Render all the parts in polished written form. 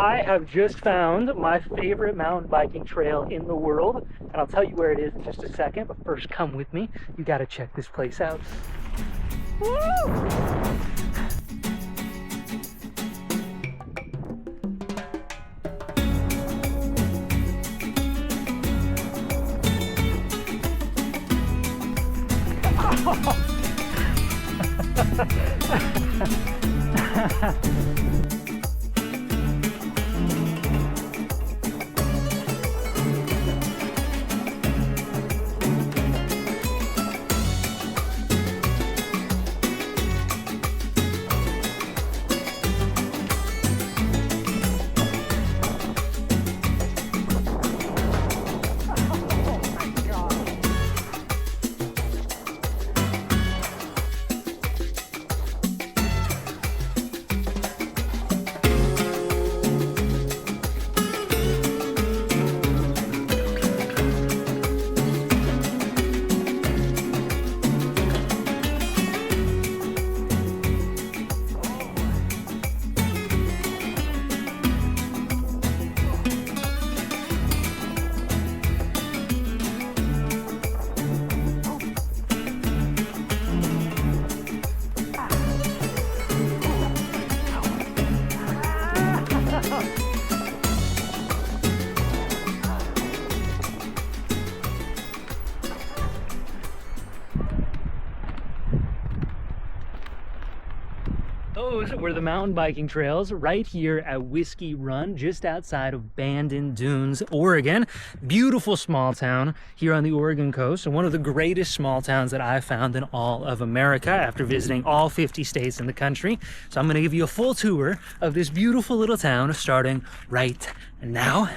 I have just found my favorite mountain biking trail in the world, and I'll tell you where it is in just a second, but first come with me. You gotta check this place out. Woo! Those were the mountain biking trails right here at Whiskey Run, just outside of Bandon Dunes, Oregon. Beautiful small town here on the Oregon coast, and one of the greatest small towns that I've found in all of America after visiting all 50 states in the country. So I'm going to give you a full tour of this beautiful little town starting right now.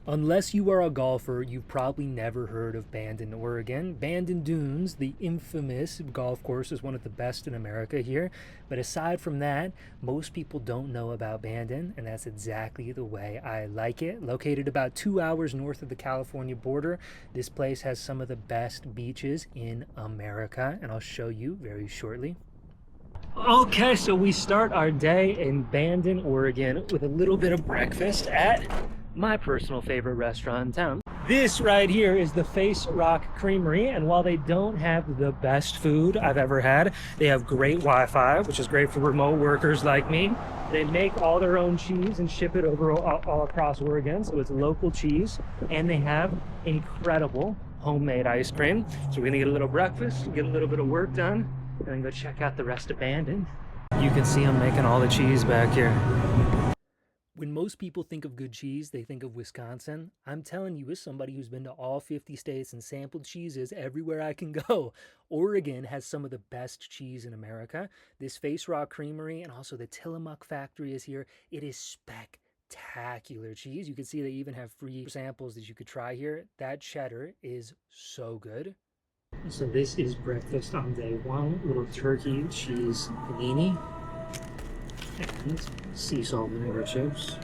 Unless you are a golfer, you've probably never heard of Bandon, Oregon. Bandon Dunes, the infamous golf course, is one of the best in America here. But aside from that, most people don't know about Bandon, and that's exactly the way I like it. Located about 2 hours north of the California border, this place has some of the best beaches in America, and I'll show you very shortly. Okay, so we start our day in Bandon, Oregon with a little bit of breakfast at my personal favorite restaurant in town. This right here is the Facerock Creamery, and while they don't have the best food I've ever had, they have great Wi-Fi, which is great for remote workers like me. They make all their own cheese and ship it over all across Oregon, so it's local cheese, and they have incredible homemade ice cream. So we're gonna get a little breakfast, get a little bit of work done, and then go check out the rest of Bandon. You can see them making all the cheese back here. When most people think of good cheese, they think of Wisconsin. I'm telling you, as somebody who's been to all 50 states and sampled cheeses everywhere I can go, Oregon has some of the best cheese in America. This Facerock Creamery and also the Tillamook factory is here. It is spectacular cheese. You can see they even have free samples that you could try here. That cheddar is so good. So this is breakfast on day one. Little turkey cheese panini and sea salt vinegar chips.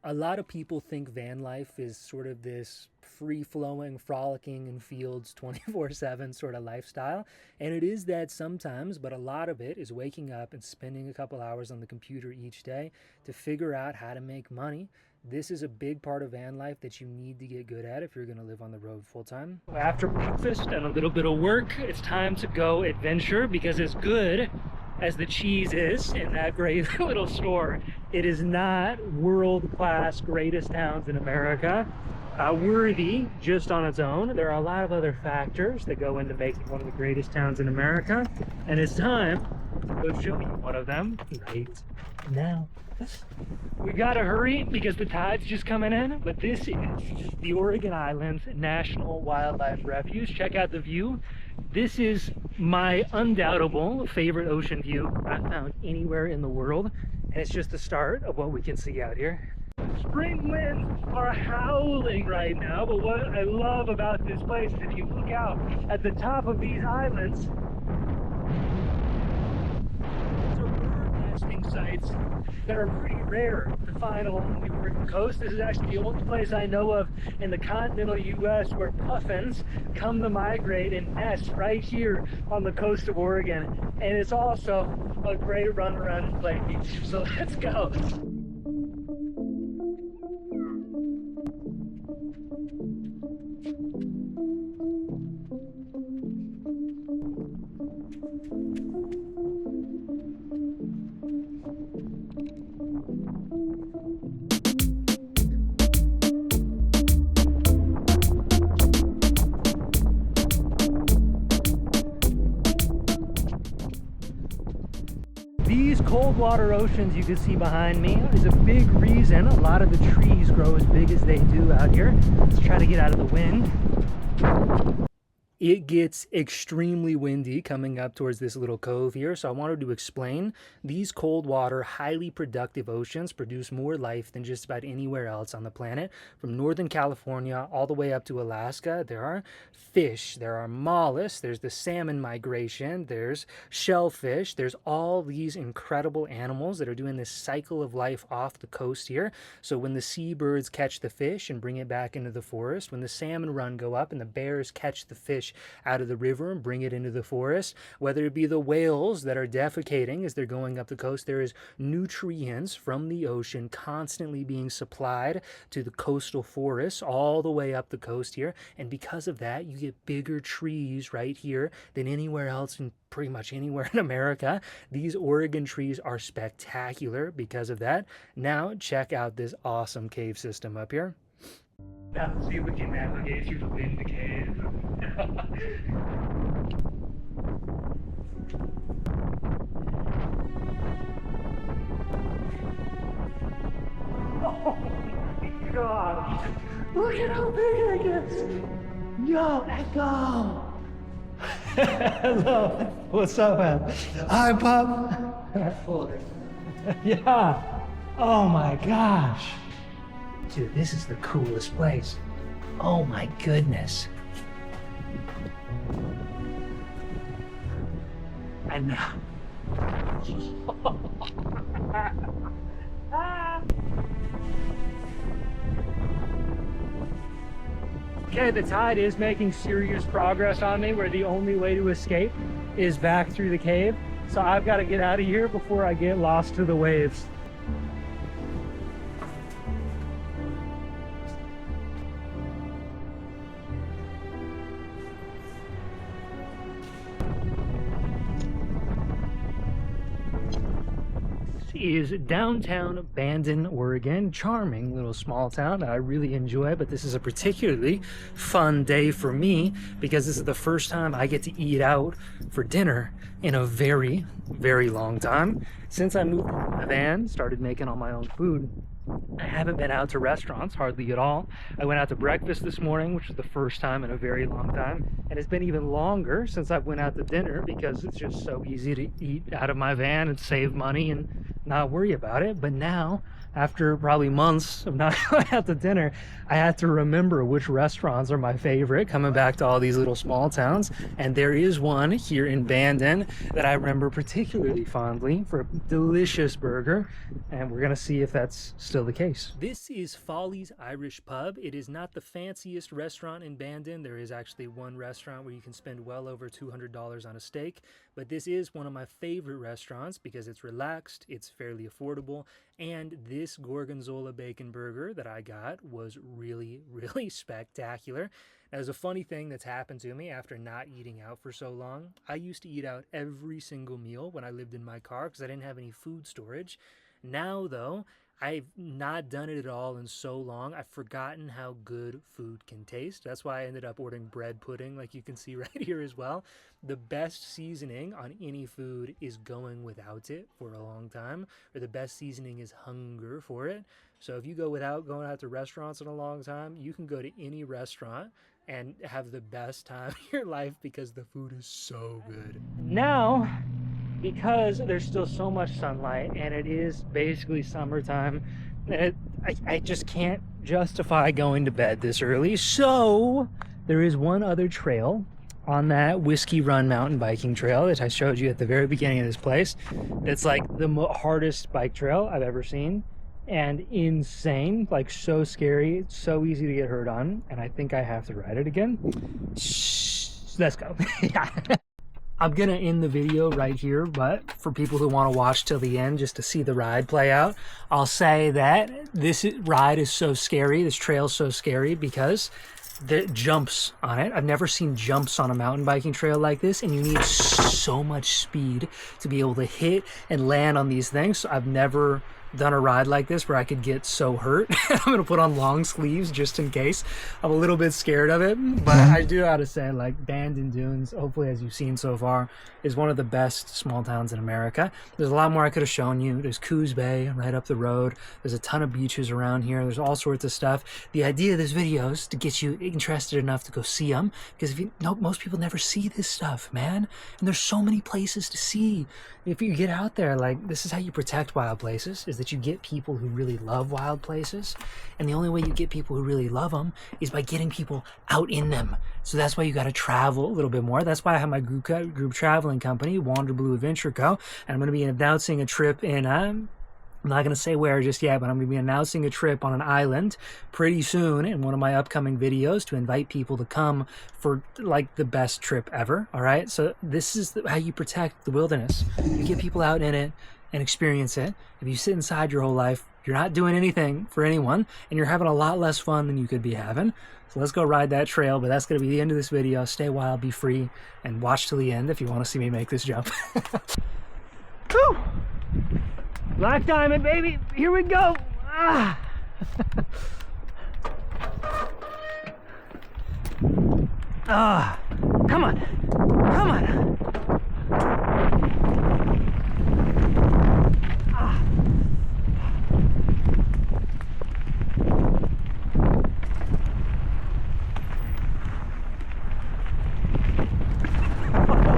A lot of people think van life is sort of this free-flowing, frolicking in fields 24/7 sort of lifestyle, and it is that sometimes, but a lot of it is waking up and spending a couple hours on the computer each day to figure out how to make money. This is a big part of van life that you need to get good at if you're going to live on the road full-time. After breakfast and a little bit of work, it's time to go adventure, because as good as the cheese is in that great little store, it is not world-class greatest towns in America worthy just on its own. There are a lot of other factors that go into making one of the greatest towns in America, and it's time to go show you one of them right now. We gotta hurry because the tide's just coming in, but this is the Oregon Islands National Wildlife Refuge. Check out the view. This is my undoubtable favorite ocean view I've found anywhere in the world, and it's just the start of what we can see out here. Spring winds are howling right now, but what I love about this place is if you look out at the top of these islands, these are bird nesting sites that are pretty rare to find along the Oregon coast. This is actually the only place I know of in the continental U.S. where puffins come to migrate and nest right here on the coast of Oregon. And it's also a great run around and play beach. So let's go. cold water oceans you can see behind me is a big reason a lot of the trees grow as big as they do out here. Let's try to get out of the wind. It gets extremely windy coming up towards this little cove here, so I wanted to explain these cold water, highly productive oceans produce more life than just about anywhere else on the planet. From Northern California all the way up to Alaska, there are fish, there are mollusks, there's the salmon migration, there's shellfish, there's all these incredible animals that are doing this cycle of life off the coast here. So when the seabirds catch the fish and bring it back into the forest, when the salmon run go up and the bears catch the fish out of the river and bring it into the forest, whether it be the whales that are defecating as they're going up the coast, there is nutrients from the ocean constantly being supplied to the coastal forests all the way up the coast here. And because of that, you get bigger trees right here than anywhere else in pretty much anywhere in America. These Oregon trees are spectacular because of that. Now check out this awesome cave system up here. Now let's see if we can navigate through the wind cave. Oh my gosh! Look at how big it gets! Yo, Echo! Hello! What's up, man? Hi, Pop! Yeah! Oh my gosh! Dude, this is the coolest place. Oh my goodness. And now. Okay, the tide is making serious progress on me, where the only way to escape is back through the cave. So I've got to get out of here before I get lost to the waves. Is downtown Bandon, Oregon. Charming little small town that I really enjoy, but this is a particularly fun day for me because this is the first time I get to eat out for dinner in a very, very long time. Since I moved into the van, started making all my own food, I haven't been out to restaurants hardly at all. I went out to breakfast this morning, which was the first time in a very long time, and it's been even longer since I've went out to dinner because it's just so easy to eat out of my van and save money and not worry about it. But now, after probably months of not going out to dinner, I had to remember which restaurants are my favorite, coming back to all these little small towns. And there is one here in Bandon that I remember particularly fondly for a delicious burger, and we're gonna see if that's still the case. This is Folly's Irish Pub. It is not the fanciest restaurant in Bandon. There is actually one restaurant where you can spend well over $200 on a steak, but this is one of my favorite restaurants because it's relaxed, it's fairly affordable, and this gorgonzola bacon burger that I got was really, really spectacular. Now, there's a funny thing that's happened to me after not eating out for so long. I used to eat out every single meal when I lived in my car because I didn't have any food storage. Now, though, I've not done it at all in so long. I've forgotten how good food can taste. That's why I ended up ordering bread pudding, like you can see right here as well. The best seasoning on any food is going without it for a long time, or the best seasoning is hunger for it. So if you go without going out to restaurants in a long time, you can go to any restaurant and have the best time of your life because the food is so good. Now, because there's still so much sunlight and it is basically summertime, I just can't justify going to bed this early. So there is one other trail on that Whiskey Run mountain biking trail that I showed you at the very beginning of this place. It's like the hardest bike trail I've ever seen, and insane, like so scary, so easy to get hurt on, and I think I have to ride it again. Shh, let's go. Yeah. I'm gonna end the video right here, but for people who want to watch till the end just to see the ride play out, I'll say that this ride is so scary, this trail is so scary because the jumps on it. I've never seen jumps on a mountain biking trail like this, and you need so much speed to be able to hit and land on these things. So I've never done a ride like this where I could get so hurt. I'm gonna put on long sleeves just in case. I'm a little bit scared of it, but I do have to say, like, Bandon Dunes, hopefully as you've seen so far, is one of the best small towns in America. There's a lot more I could have shown you. There's Coos Bay right up the road. There's a ton of beaches around here. There's all sorts of stuff. The idea of this video is to get you interested enough to go see them, because if you know, most people never see this stuff, man. And there's so many places to see. If you get out there, like, this is how you protect wild places, is that you get people who really love wild places. And the only way you get people who really love them is by getting people out in them. So that's why you got to travel a little bit more. That's why I have my group traveling company, Wander Blue Adventure Co. And I'm going to be announcing a trip in, I'm not going to say where just yet, but I'm going to be announcing a trip on an island pretty soon in one of my upcoming videos to invite people to come for, like, the best trip ever. All right. So this is how you protect the wilderness. You get people out in it and experience it. If you sit inside your whole life, you're not doing anything for anyone, and you're having a lot less fun than you could be having. So let's go ride that trail, but that's going to be the end of this video. Stay wild, be free, and watch till the end if you want to see me make this jump. Woo! Black diamond, baby. Here we go. Ah. Ah. Come on. Come on. Ah.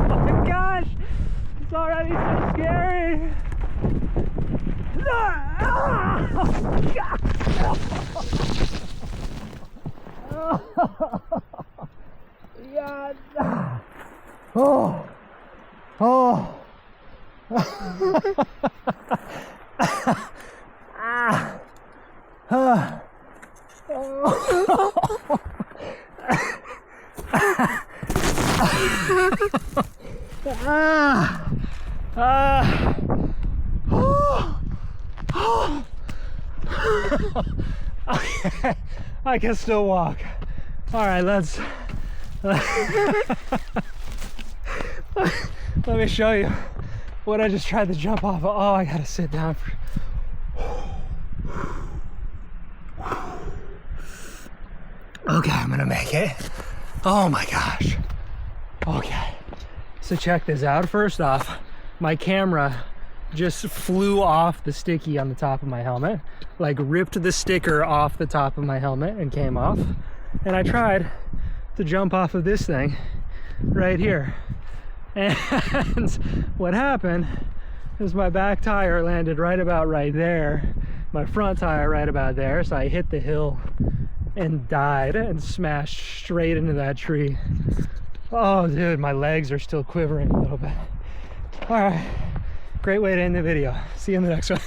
Oh my gosh. It's already so scary. Yeah. Oh. Oh. Ah. Ah. Okay, I can still walk. All right, let's let me show you what I just tried to jump off of. Oh, I gotta sit down for... Okay, I'm gonna make it. Oh my gosh. Okay, so check this out. First off, my camera just flew off the sticky on the top of my helmet, like ripped the sticker off the top of my helmet and came off. And I tried to jump off of this thing right here, and what happened is my back tire landed right about right there, my front tire right about there, so I hit the hill and died and smashed straight into that tree. Oh dude, my legs are still quivering a little bit. All right, great way to end the video. See you in the next one.